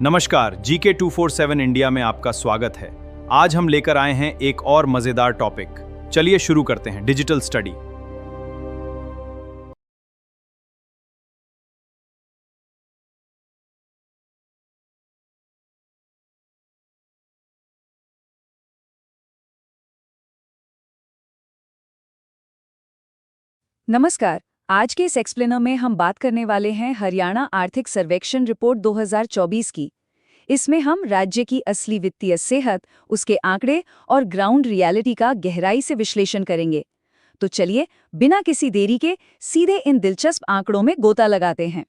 नमस्कार, GK247 India में आपका स्वागत है। आज हम लेकर आए हैं एक और मजेदार टॉपिक। चलिए शुरू करते हैं, डिजिटल स्टडी। नमस्कार। आज के इस एक्सप्लेनर में हम बात करने वाले हैं हरियाणा आर्थिक सर्वेक्षण रिपोर्ट 2024 की। इसमें हम राज्य की असली वित्तीय सेहत, उसके आंकड़े और ग्राउंड रियलिटी का गहराई से विश्लेषण करेंगे। तो चलिए बिना किसी देरी के सीधे इन दिलचस्प आंकड़ों में गोता लगाते हैं।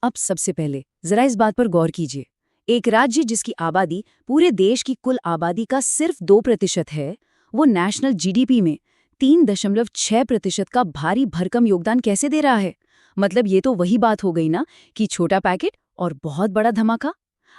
अब सबसे पहले जरा इस बात पर गौर कीजिए। एक राज्य जिसकी आबादी पूरे देश की कुल आबादी का सिर्फ 2% है, वो नेशनल जीडीपी में 3.6% का भारी भरकम योगदान कैसे दे रहा है। मतलब ये तो वही बात हो गई ना कि छोटा पैकेट और बहुत बड़ा धमाका।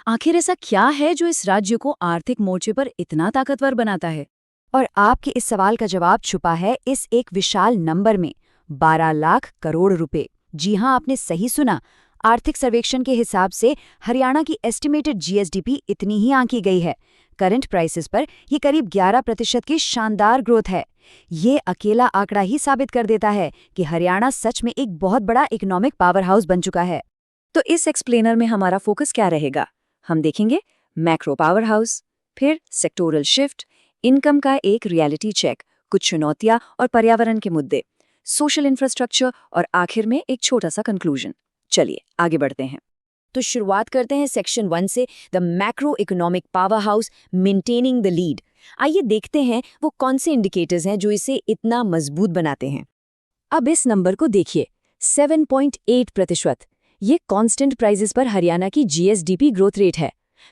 आखिर ऐसा क्या है जो इस राज्य को आर्थिक मोर्चे पर इतना ताकतवर बनाता है? और आपके इस सवाल का जवाब छुपा है इस एक विशाल नंबर में, 12 लाख करोड़ रुपए। जी हां, आपने सही सुना। आर्थिक सर्वेक्षण के हिसाब से हरियाणा की एस्टिमेटेड जीएसडीपी इतनी ही आंकी गई है। करंट प्राइसेस पर यह करीब 11% की शानदार ग्रोथ है। ये अकेला आंकड़ा ही साबित कर देता है कि हरियाणा सच में एक बहुत बड़ा इकोनॉमिक पावर हाउस बन चुका है। तो इस एक्सप्लेनर में हमारा फोकस क्या रहेगा? हम देखेंगे मैक्रो पावर हाउस, फिर सेक्टोरल शिफ्ट, इनकम का एक रियलिटी चेक, कुछ चुनौतियां और पर्यावरण के मुद्दे, सोशल इंफ्रास्ट्रक्चर और आखिर में एक छोटा सा कंक्लूजन। चलिए आगे बढ़ते हैं। तो शुरुआत करते हैं सेक्शन 1 से, the macro economic power house maintaining the lead. आइए देखते हैं वो कौन से इंडिकेटर्स हैं जो इसे इतना मजबूत बनाते हैं। अब इस नंबर को देखिए, 7.8%। ये कांस्टेंट प्राइसेस पर हरियाणा की जीएसडीपी ग्रोथ रेट है।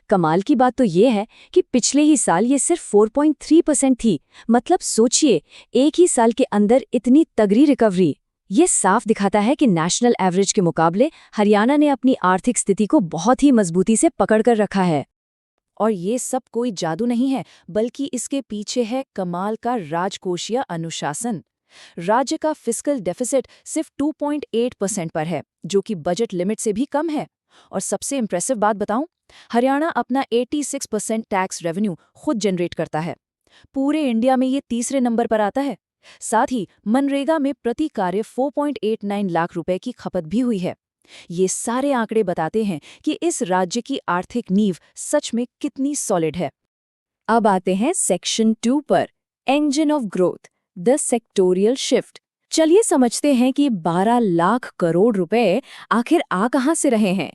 कमाल की बात तो ये है कि पिछले ही साल ये सिर्फ 4.3% थी। मतलब सोचिए, एक ही साल के अंदर इतनी तगड़ी रिकवरी। ये साफ दिखाता है कि नेशनल एवरेज के मुकाबले हरियाणा ने अपनी आर्थिक स्थिति को बहुत ही मजबूती से पकड़ कर रखा है। और ये सब कोई जादू नहीं है, बल्कि इसके पीछे है कमाल का राजकोषीय अनुशासन। राज्य का फिस्कल डेफिसिट सिर्फ 2.8% पर है, जो कि बजट लिमिट से भी कम है। और सबसे इंप्रेसिव बात बताऊं, हरियाणा अपना 86% टैक्स रेवेन्यू खुद जनरेट करता है। पूरे इंडिया में ये तीसरे नंबर पर आता है। साथ ही मनरेगा में प्रति कार्य 4.89 लाख रुपए की खपत भी हुई है। ये सारे आंकड़े बताते हैं कि इस राज्य की आर्थिक नींव सच में कितनी सॉलिड है। अब आते हैं सेक्शन 2 पर, engine of growth, the sectoral shift. चलिए समझते हैं कि 12 लाख करोड़ रुपए आखिर आ कहां से रहे हैं।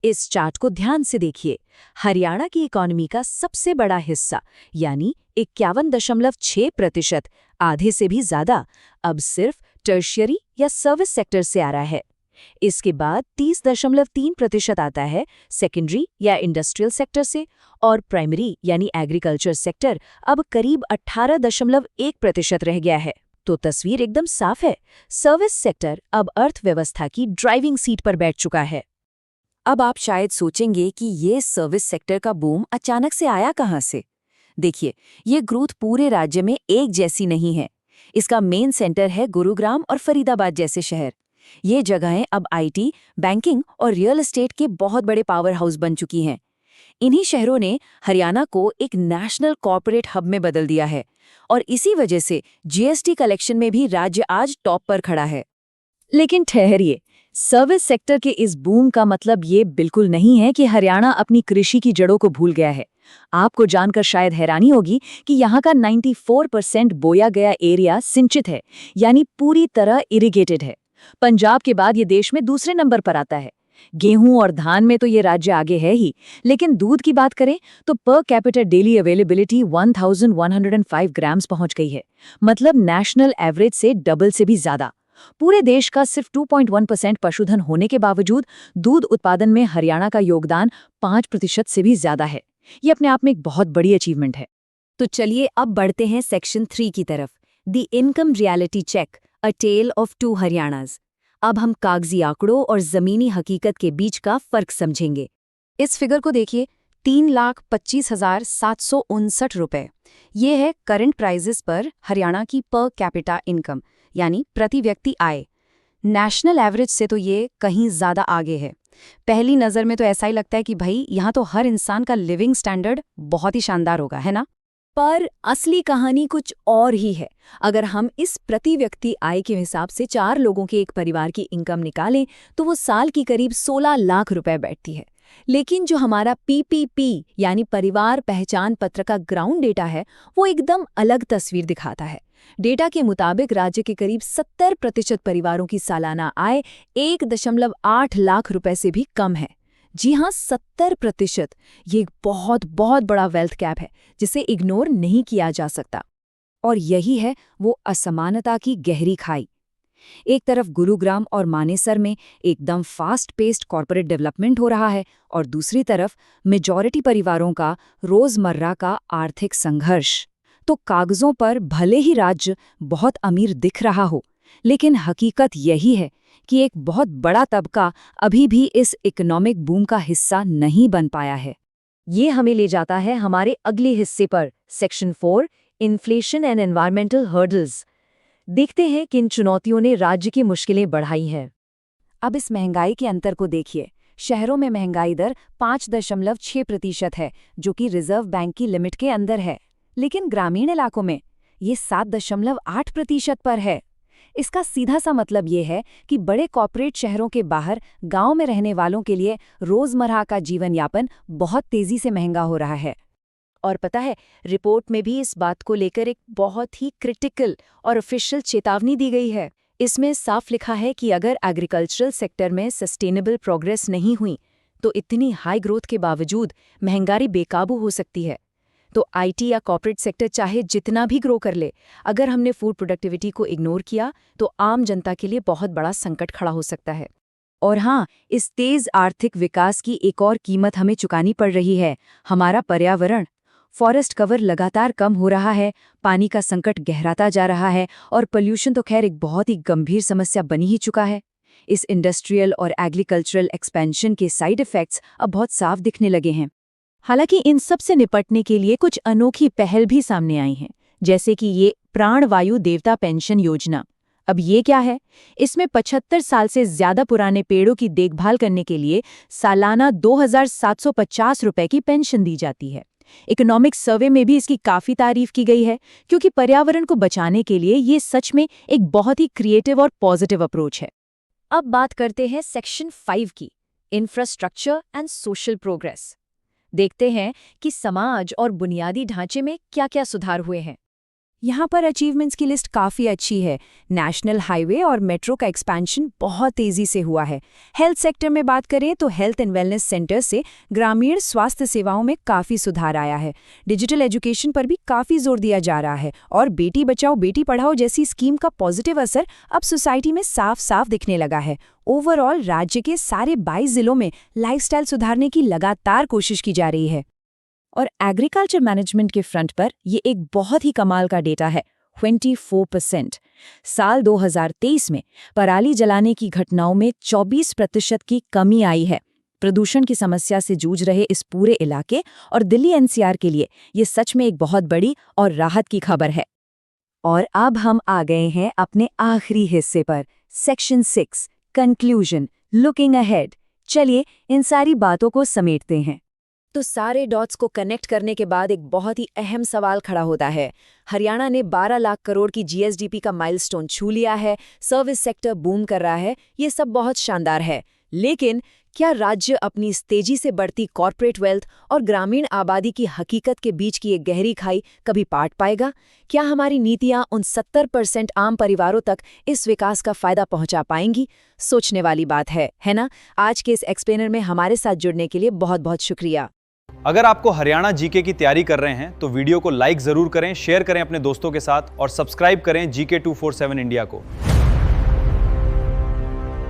इस चार्ट को ध्यान से देखिए। हरियाणा की इकोनॉमी का सबसे बड़ा हिस्सा यानी 51.6%, आधे से भी ज्यादा, अब सिर्फ टर्शियरी या सर्विस सेक्टर से आ रहा है। इसके बाद 30.3% आता है सेकेंडरी या इंडस्ट्रियल सेक्टर से, और प्राइमरी यानी एग्रीकल्चर सेक्टर अब करीब 18.1% रह गया है। तो तस्वीर एकदम साफ है, सर्विस सेक्टर अब अर्थव्यवस्था की ड्राइविंग सीट पर बैठ चुका है। अब आप शायद सोचेंगे कि ये सर्विस सेक्टर का बूम अचानक से आया कहां से। देखिए, ये ग्रोथ पूरे राज्य में एक जैसी नहीं है। इसका मेन सेंटर है गुरुग्राम और फरीदाबाद जैसे शहर। ये जगहें अब आईटी, बैंकिंग और रियल एस्टेट के बहुत बड़े पावर हाउस बन चुकी हैं। इन्हीं शहरों ने हरियाणा को एक नेशनल कॉर्पोरेट हब में बदल दिया है, और इसी वजह से जीएसटी कलेक्शन में भी राज्य आज टॉप पर खड़ा है। लेकिन ठहरिए, सर्विस सेक्टर के इस बूम का मतलब ये बिल्कुल नहीं है कि हरियाणा अपनी कृषि की जड़ों को भूल गया है। आपको जानकर शायद हैरानी होगी कि यहाँ का 94% बोया गया एरिया सिंचित है, यानी पूरी तरह इरिगेटेड है। पंजाब के बाद ये देश में दूसरे नंबर पर आता है। गेहूं और धान में तो ये राज्य आगे है ही, लेकिन दूध की बात करें तो per capita daily availability 1105 grams पहुंच गई है। मतलब नेशनल एवरेज से डबल से भी ज्यादा। पूरे देश का सिर्फ 2.1% पशुधन होने के बावजूद दूध उत्पादन में हरियाणा का योगदान 5% से भी ज्यादा है। ये अपने आप में एक बहुत बड़ी अचीवमेंट है। तो चलिए अब बढ़ते हैं सेक्शन 3 की तरफ, the income reality check, a tale of two Haryanas. अब हम कागजी आंकड़ों और जमीनी हकीकत के बीच का फर्क समझेंगे। इस फिगर को देखिए, 3,25,759 रुपए। ये है करंट प्राइसेस पर हरियाणा की पर कैपिटा इनकम, यानी प्रति व्यक्ति आय। नेशनल एवरेज से तो ये कहीं ज़्यादा आगे है। पहली नज़र में तो ऐसा ही लगता है कि भाई यहाँ तो हर इंसान का लिविंग स्टैंडर्ड बहुत ही शानदार होगा, है ना? पर असली कहानी कुछ और ही है। अगर हम इस प्रति व्यक्ति आय के हिसाब से 4 लोगों के एक परिवार की इनकम निकालें तो वो साल की करीब 16 लाख रुपए बैठती है। लेकिन जो हमारा पीपीपी यानी परिवार पहचान पत्र का ग्राउंड डेटा है वो एकदम अलग तस्वीर दिखाता है। डेटा के मुताबिक राज्य के करीब 70% परिवारों की सालाना आय 1.8 लाख रुपए से भी कम है। जी हाँ, 70%। ये एक बहुत बहुत बड़ा वेल्थ कैप है जिसे इग्नोर नहीं किया जा सकता। और यही है वो असमानता की गहरी खाई। एक तरफ गुरुग्राम और मानेसर में एकदम फास्ट पेस्ड कॉर्पोरेट डेवलपमेंट हो रहा है और दूसरी तरफ मेजॉरिटी परिवारों का रोजमर्रा का आर्थिक संघर्ष। तो कागजों पर भले ही राज्य बहुत अमीर दिख रहा हो, लेकिन हकीकत यही है कि एक बहुत बड़ा तबका अभी भी इस इकोनॉमिक बूम का हिस्सा नहीं बन पाया है। ये हमें ले जाता है हमारे अगले हिस्से पर, section 4, inflation and environmental hurdles. देखते हैं किन चुनौतियों ने राज्य की मुश्किलें बढ़ाई हैं। अब इस महंगाई के अंतर को देखिए। शहरों में महंगाई दर 5.6% है, जो कि रिजर्व बैंक की लिमिट के अंदर है, लेकिन ग्रामीण इलाकों में ये 7.8% पर है। इसका सीधा सा मतलब ये है कि बड़े कॉर्पोरेट शहरों के बाहर गांव में रहने वालों के लिए रोजमर्रा का जीवन यापन बहुत तेजी से महंगा हो रहा है। और पता है, रिपोर्ट में भी इस बात को लेकर एक बहुत ही क्रिटिकल और ऑफिशियल चेतावनी दी गई है। इसमें साफ लिखा है कि अगर एग्रीकल्चरल सेक्टर में सस्टेनेबल प्रोग्रेस नहीं हुई तो इतनी हाई ग्रोथ के बावजूद महंगाई बेकाबू हो सकती है। तो आईटी या कॉर्पोरेट सेक्टर चाहे जितना भी ग्रो कर ले, अगर हमने फूड प्रोडक्टिविटी को इग्नोर किया तो आम जनता के लिए बहुत बड़ा संकट खड़ा हो सकता है। और हाँ, इस तेज आर्थिक विकास की एक और कीमत हमें चुकानी पड़ रही है, हमारा पर्यावरण। फॉरेस्ट कवर लगातार कम हो रहा है, पानी का संकट गहराता जा रहा है और पोल्यूशन तो खैर एक बहुत ही गंभीर समस्या बनी ही चुका है। इस इंडस्ट्रियल और एग्रीकल्चरल एक्सपेंशन के साइड इफ़ेक्ट्स अब बहुत साफ दिखने लगे हैं। हालांकि इन सब से निपटने के लिए कुछ अनोखी पहल भी सामने आई हैं, जैसे कि ये प्राणवायु देवता पेंशन योजना। अब ये क्या है? इसमें 75 साल से ज्यादा पुराने पेड़ों की देखभाल करने के लिए सालाना 2,750 रुपए की पेंशन दी जाती है। इकोनॉमिक सर्वे में भी इसकी काफी तारीफ की गई है, क्योंकि पर्यावरण को बचाने के लिए ये सच में एक बहुत ही क्रिएटिव और पॉजिटिव अप्रोच है। अब बात करते हैं सेक्शन 5 की, इंफ्रास्ट्रक्चर एंड सोशल प्रोग्रेस। देखते हैं कि समाज और बुनियादी ढांचे में क्या-क्या सुधार हुए हैं। यहाँ पर अचीवमेंट्स की लिस्ट काफ़ी अच्छी है। नेशनल हाईवे और मेट्रो का एक्सपेंशन बहुत तेज़ी से हुआ है। हेल्थ सेक्टर में बात करें तो हेल्थ एंड वेलनेस सेंटर से ग्रामीण स्वास्थ्य सेवाओं में काफ़ी सुधार आया है। डिजिटल एजुकेशन पर भी काफ़ी जोर दिया जा रहा है और बेटी बचाओ बेटी पढ़ाओ जैसी स्कीम का पॉजिटिव असर अब सोसाइटी में साफ साफ दिखने लगा है। ओवरऑल राज्य के सारे 22 जिलों में लाइफस्टाइल सुधारने की लगातार कोशिश की जा रही है। और एग्रीकल्चर मैनेजमेंट के फ्रंट पर ये एक बहुत ही कमाल का डेटा है, 24%। साल 2023 में पराली जलाने की घटनाओं में 24% की कमी आई है। प्रदूषण की समस्या से जूझ रहे इस पूरे इलाके और दिल्ली एनसीआर के लिए ये सच में एक बहुत बड़ी और राहत की खबर है। और अब हम आ गए हैं अपने आखिरी हिस्से पर, सेक्शन 6, कंक्लूजन, लुकिंग अहेड। चलिए इन सारी बातों को समेटते हैं। तो सारे डॉट्स को कनेक्ट करने के बाद एक बहुत ही अहम सवाल खड़ा होता है। हरियाणा ने 12 लाख करोड़ की जीएसडीपी का माइलस्टोन छू लिया है, सर्विस सेक्टर बूम कर रहा है, ये सब बहुत शानदार है। लेकिन क्या राज्य अपनी इस तेजी से बढ़ती कॉर्पोरेट वेल्थ और ग्रामीण आबादी की हकीकत के बीच की एक गहरी खाई कभी पाट पाएगा? क्या हमारी नीतियां उन 70% आम परिवारों तक इस विकास का फायदा पहुंचा पाएंगी? सोचने वाली बात है ना? आज के इस एक्सप्लेनर में हमारे साथ जुड़ने के लिए बहुत बहुत शुक्रिया। अगर आपको हरियाणा जीके की तैयारी कर रहे हैं तो वीडियो को लाइक जरूर करें, शेयर करें अपने दोस्तों के साथ और सब्सक्राइब करें GK247 इंडिया को।